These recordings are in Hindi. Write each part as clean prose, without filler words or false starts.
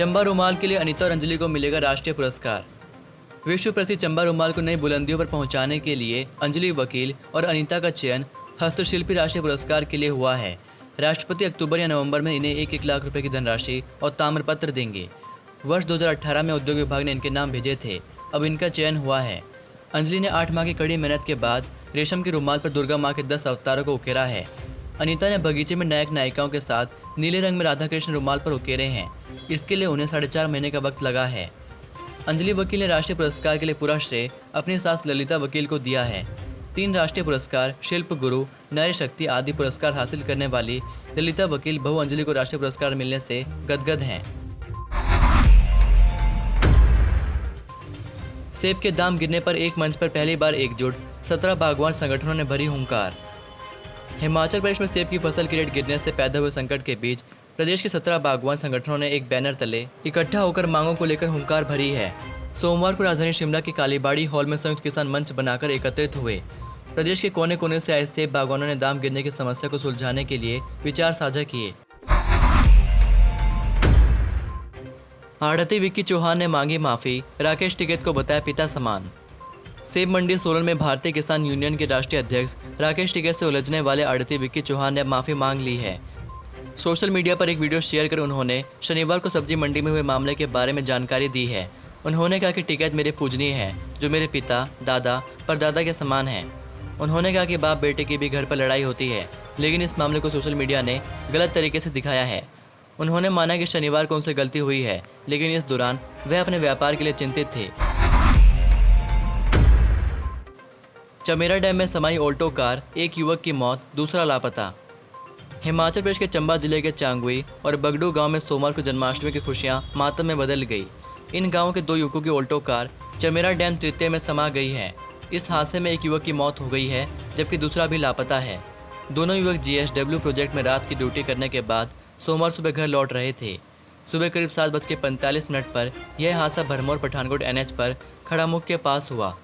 चंबा रुमाल के लिए अनीता और अंजलि को मिलेगा राष्ट्रीय पुरस्कार। विश्व प्रसिद्ध चंबा रुमाल को नई बुलंदियों पर पहुंचाने के लिए अंजलि वकील और अनीता का चयन हस्तशिल्पी राष्ट्रीय पुरस्कार के लिए हुआ है। राष्ट्रपति अक्टूबर या नवंबर में इन्हें 1-1 लाख रुपए की धनराशि और ताम्रपत्र देंगे। वर्ष 2018 में उद्योग विभाग ने इनके नाम भेजे थे, अब इनका चयन हुआ है। अंजलि ने 8 माह की कड़ी मेहनत के बाद रेशम के रुमाल पर दुर्गा माँ के 10 अवतारों को उकेरा है। अनीता ने बगीचे में नायक नायिकाओं के साथ नीले रंग में राधा कृष्ण रुमाल पर उकेरे हैं। इसके लिए उन्हें 4.5 महीने का वक्त लगा है। अंजलि वकील ने राष्ट्रीय पुरस्कार के लिए पूरा श्रेय अपनी सास ललिता वकील को दिया है। 3 राष्ट्रीय पुरस्कार, शिल्प गुरु, नारी शक्ति आदि पुरस्कार हासिल करने वाली ललिता वकील बहू अंजलि को राष्ट्रीय पुरस्कार मिलने से गदगद हैं। सेब के दाम गिरने पर एक मंच पर पहली बार एकजुट 17 बागवान संगठनों ने भरी हुंकार। हिमाचल प्रदेश में सेब की फसल की रेट गिरने से पैदा हुए संकट के बीच प्रदेश के 17 बागवान संगठनों ने एक बैनर तले इकट्ठा होकर मांगों को लेकर हुंकार भरी है। सोमवार को राजधानी शिमला के कालीबाड़ी हॉल में संयुक्त किसान मंच बनाकर एकत्रित हुए। प्रदेश के कोने कोने से आए सेब बागवानों ने दाम गिरने की समस्या को सुलझाने के लिए विचार साझा किए। आढ़ती विक्की चौहान ने मांगी माफी, राकेश टिकैत को बताया पिता समान। सेब मंडी सोलन में भारतीय किसान यूनियन के राष्ट्रीय अध्यक्ष राकेश टिकैत से उलझने वाले आढ़ती विक्की चौहान ने अब माफी मांग ली है। सोशल मीडिया पर एक वीडियो शेयर कर उन्होंने शनिवार को सब्जी मंडी में हुए मामले के बारे में जानकारी दी है। उन्होंने कहा कि टिकैत मेरे पूजनीय हैं, जो मेरे पिता, दादा, परदादा के समान हैं। उन्होंने कहा कि बाप बेटे की भी घर पर लड़ाई होती है, लेकिन इस मामले को सोशल मीडिया ने गलत तरीके से दिखाया है। उन्होंने माना कि शनिवार को उनसे गलती हुई है, लेकिन इस दौरान वह अपने व्यापार के लिए चिंतित थे। चमेरा डैम में समाई ऑल्टो कार, एक युवक की मौत, दूसरा लापता। हिमाचल प्रदेश के चंबा जिले के चांगुई और बगडू गांव में सोमवार को जन्माष्टमी की खुशियां मातम में बदल गई। इन गांवों के 2 युवकों की ऑल्टो कार चमेरा डैम तृतीय में समा गई है। इस हादसे में एक युवक की मौत हो गई है, जबकि दूसरा भी लापता है। दोनों युवक GSW प्रोजेक्ट में रात की ड्यूटी करने के बाद सोमवार सुबह घर लौट रहे थे। सुबह करीब 7:45 पर यह हादसा भरमौर पठानकोट NH पर खड़ामुख के पास हुआ।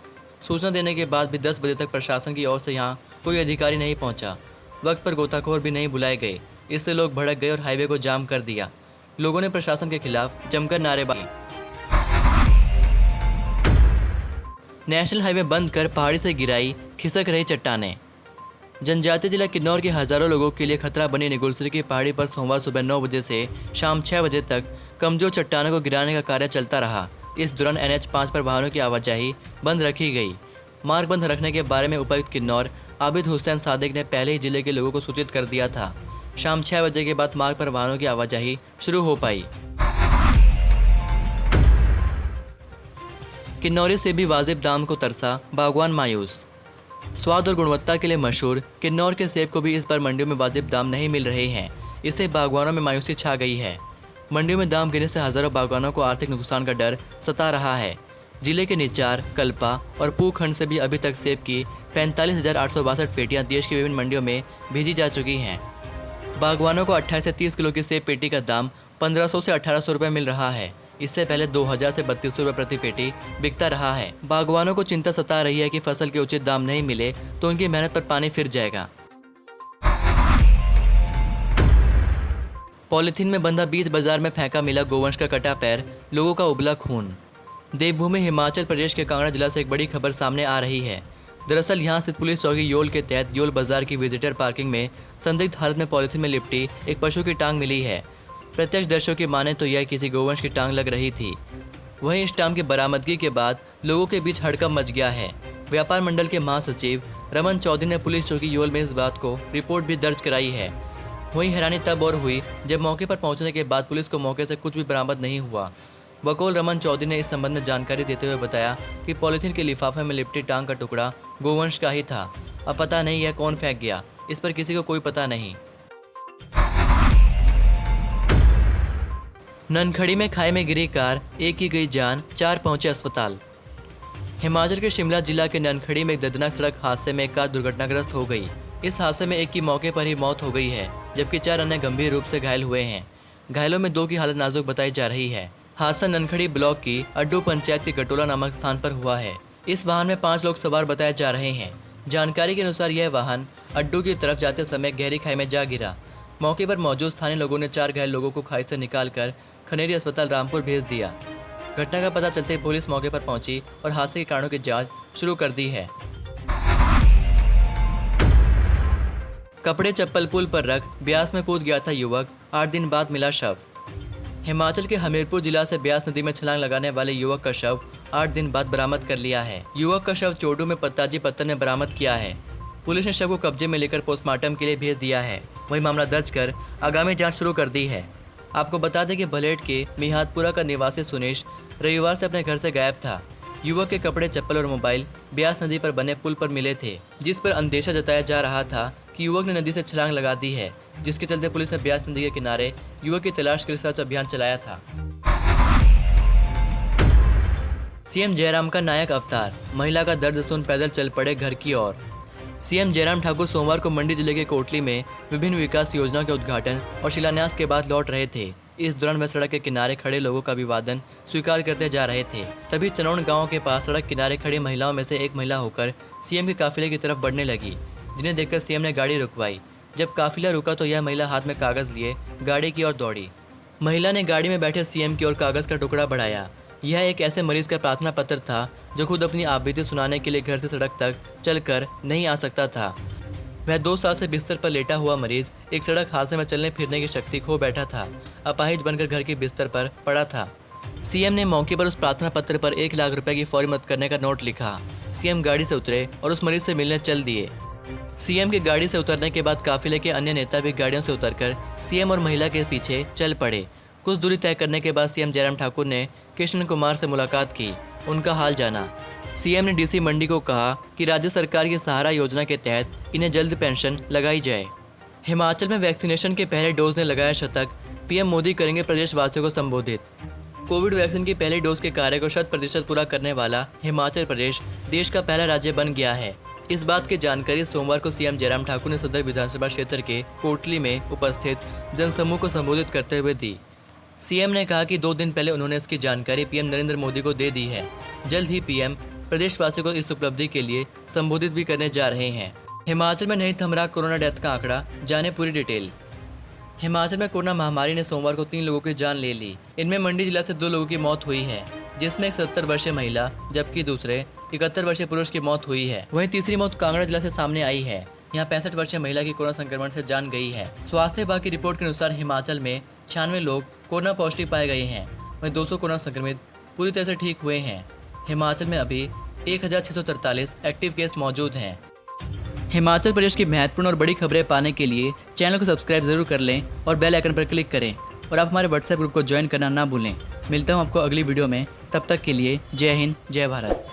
सूचना देने के बाद भी 10 बजे तक प्रशासन की ओर से यहां कोई अधिकारी नहीं पहुंचा। वक्त पर गोताखोर भी नहीं बुलाए गए। इससे लोग भड़क गए और हाईवे को जाम कर दिया। लोगों ने प्रशासन के खिलाफ जमकर नारेबाजी। नेशनल हाईवे बंद कर पहाड़ी से गिराई खिसक रही चट्टानें। जनजातीय जिला किन्नौर के हजारों लोगों के लिए खतरा बनी निगुलसरी की पहाड़ी पर सोमवार सुबह 9 बजे से शाम 6 बजे तक कमजोर चट्टानों को गिराने का कार्य चलता रहा। इस दौरान NH 5 पर वाहनों की आवाजाही बंद रखी गई। मार्ग बंद रखने के बारे में उपायुक्त किन्नौर आबिद हुसैन सादिक ने पहले ही जिले के लोगों को सूचित कर दिया था। शाम 6 बजे के बाद मार्ग पर वाहनों की आवाजाही शुरू हो पाई। किन्नौरी से भी वाजिब दाम को तरसा बागवान मायूस। स्वाद और गुणवत्ता के लिए मशहूर किन्नौर के सेब को भी इस बार मंडियों में वाजिब दाम नहीं मिल रहे हैं। इससे बागवानों में मायूसी छा गई है। मंडियों में दाम गिरने से हजारों बागवानों को आर्थिक नुकसान का डर सता रहा है। जिले के निचार, कल्पा और पू खंड से भी अभी तक सेब की 45,862 पेटियां देश की विभिन्न मंडियों में भेजी जा चुकी हैं। बागवानों को 28 से 30 किलो की सेब पेटी का दाम 1500 से 1800 रुपये मिल रहा है। इससे पहले 2000 से 3200 रुपये प्रति पेटी बिकता रहा है। बागवानों को चिंता सता रही है कि फसल के उचित दाम नहीं मिले तो उनकी मेहनत पर पानी फिर जाएगा। पॉलीथीन में बंधा बीज बाजार में फेंका मिला गोवंश का कटा पैर, लोगों का उबला खून। देवभूमि हिमाचल प्रदेश के कांगड़ा जिला से एक बड़ी खबर सामने आ रही है। दरअसल यहां स्थित पुलिस चौकी योल के तहत योल बाजार की विजिटर पार्किंग में संदिग्ध हालत में पॉलीथीन में लिपटी एक पशु की टांग मिली है। प्रत्यक्षदर्शियों की माने तो यह किसी गोवंश की टांग लग रही थी। वहीं इस टांग की बरामदगी के बाद लोगों के बीच हड़कंप मच गया है। व्यापार मंडल के महासचिव रमन चौधरी ने पुलिस चौकी योल में इस बात को रिपोर्ट भी दर्ज कराई है। वहीं हैरानी तब और हुई जब मौके पर पहुंचने के बाद पुलिस को मौके से कुछ भी बरामद नहीं हुआ। वकील रमन चौधरी ने इस संबंध में जानकारी देते हुए बताया कि पॉलीथीन के लिफाफे में लिपटी टांग का टुकड़ा गोवंश का ही था। अब पता नहीं यह कौन फेंक गया, इस पर किसी को कोई पता नहीं। ननखड़ी में खाई में गिरी कार, एक की गई जान, 4 पहुंचे अस्पताल। हिमाचल के शिमला जिला के ननखड़ी में एक दर्दनाक सड़क हादसे में एक कार दुर्घटनाग्रस्त हो गई। इस हादसे में एक की मौके पर ही मौत हो गई है, जबकि 4 अन्य गंभीर रूप से घायल हुए हैं। घायलों में 2 की हालत नाजुक बताई जा रही है। हादसा ननखड़ी ब्लॉक की अड्डू पंचायत के गटोला नामक स्थान पर हुआ है। इस वाहन में 5 लोग सवार बताए जा रहे हैं। जानकारी के अनुसार यह वाहन अड्डू की तरफ जाते समय गहरी खाई में जा गिरा। मौके पर मौजूद स्थानीय लोगों ने 4 घायल लोगों को खाई से निकालकर खनेरी अस्पताल रामपुर भेज दिया। घटना का पता चलते ही पुलिस मौके पर पहुंची और हादसे के कारणों की जांच शुरू कर दी है। कपड़े चप्पल पुल पर रख ब्यास में कूद गया था युवक, 8 दिन बाद मिला शव। हिमाचल के हमीरपुर जिला से ब्यास नदी में छलांग लगाने वाले युवक का शव 8 दिन बाद बरामद कर लिया है। युवक का शव चोडू में पत्ताजी पत्थर में बरामद किया है। पुलिस ने शव को कब्जे में लेकर पोस्टमार्टम के लिए भेज दिया है। वही मामला दर्ज कर आगामी जांच शुरू कर दी है। आपको बता दें कि भलेट के मिहादपुरा का निवासी सुनेश रविवार से अपने घर से गायब था। युवक के कपड़े चप्पल और मोबाइल ब्यास नदी पर बने पुल पर मिले थे, जिस पर अंदेशा जताया जा रहा था कि युवक ने नदी से छलांग लगा दी है, जिसके चलते पुलिस ने ब्यास नदी के किनारे युवक की तलाश के लिए सर्च अभियान चलाया था। सीएम जयराम का नायक अवतार, महिला का दर्द सुन पैदल चल पड़े घर की ओर। सीएम जयराम ठाकुर सोमवार को मंडी जिले के कोटली में विभिन्न विकास योजनाओं के उद्घाटन और शिलान्यास के बाद लौट रहे थे। इस दौरान वे सड़क के किनारे खड़े लोगों का अभिवादन स्वीकार करते जा रहे थे। तभी चनौन गांव के पास सड़क किनारे खड़ी महिलाओं में से एक महिला होकर सीएम के काफिले की तरफ बढ़ने लगी, जिन्हें देखकर सीएम ने गाड़ी रुकवाई। जब काफिला रुका तो यह महिला हाथ में कागज लिए गाड़ी की ओर दौड़ी। महिला ने गाड़ी में बैठे सीएम की ओर कागज का टुकड़ा बढ़ाया। यह एक ऐसे मरीज का प्रार्थना पत्र था जो खुद अपनी आपबीती सुनाने के लिए घर से सड़क तक चलकर नहीं आ सकता था। वह 2 साल से बिस्तर पर लेटा हुआ मरीज एक सड़क हादसे में चलने फिरने की शक्ति खो बैठा था, अपाहिज बनकर घर के बिस्तर पर पड़ा था। सीएम ने मौके पर उस प्रार्थना पत्र पर 1 लाख रुपए की फौरी मदद करने का नोट लिखा। सीएम गाड़ी से उतरे और उस मरीज से मिलने चल दिए। सीएम की गाड़ी से उतरने के बाद काफिले के अन्य नेता भी गाड़ियों से उतरकर सीएम और महिला के पीछे चल पड़े। कुछ दूरी तय करने के बाद सीएम जयराम ठाकुर ने कृष्ण कुमार से मुलाकात की, उनका हाल जाना। सीएम ने डीसी मंडी को कहा कि राज्य सरकार की सहारा योजना के तहत इन्हें जल्द पेंशन लगाई जाए। हिमाचल में वैक्सीनेशन के पहले डोज ने लगाया शतक, पीएम मोदी करेंगे प्रदेशवासियों को संबोधित। कोविड वैक्सीन की पहले डोज के कार्य को 100% पूरा करने वाला हिमाचल प्रदेश देश का पहला राज्य बन गया है। इस बात की जानकारी सोमवार को सीएम जयराम ठाकुर ने सदर विधानसभा क्षेत्र के कोटली में उपस्थित जनसमूह को संबोधित करते हुए दी। सीएम ने कहा कि 2 दिन पहले उन्होंने इसकी जानकारी पीएम नरेंद्र मोदी को दे दी है। जल्द ही पीएम प्रदेशवासियों को इस उपलब्धि के लिए संबोधित भी करने जा रहे हैं। हिमाचल में नहीं थम रहा कोरोना डेथ का आंकड़ा, जाने पूरी डिटेल। हिमाचल में कोरोना महामारी ने सोमवार को 3 लोगों की जान ले ली। इनमें मंडी जिला से 2 लोगों की मौत हुई है, जिसमें एक 70 वर्षीय महिला जबकि दूसरे 71 वर्षीय पुरुष की मौत हुई है। वहीं तीसरी मौत कांगड़ा जिला से सामने आई है। यहाँ 65 वर्षीय महिला की कोरोना संक्रमण से जान गई है। स्वास्थ्य विभाग की रिपोर्ट के अनुसार हिमाचल में 96 लोग कोरोना पॉजिटिव पाए गए हैं। वहीं 200 कोरोना संक्रमित पूरी तरह से ठीक हुए हैं। हिमाचल में अभी 1643 एक्टिव केस मौजूद हैं। हिमाचल प्रदेश की महत्वपूर्ण और बड़ी खबरें पाने के लिए चैनल को सब्सक्राइब जरूर कर लें और बेल आइकन पर क्लिक करें और आप हमारे व्हाट्सएप ग्रुप को ज्वाइन करना ना भूलें। मिलता हूँ आपको अगली वीडियो में, तब तक के लिए जय हिंद, जय भारत।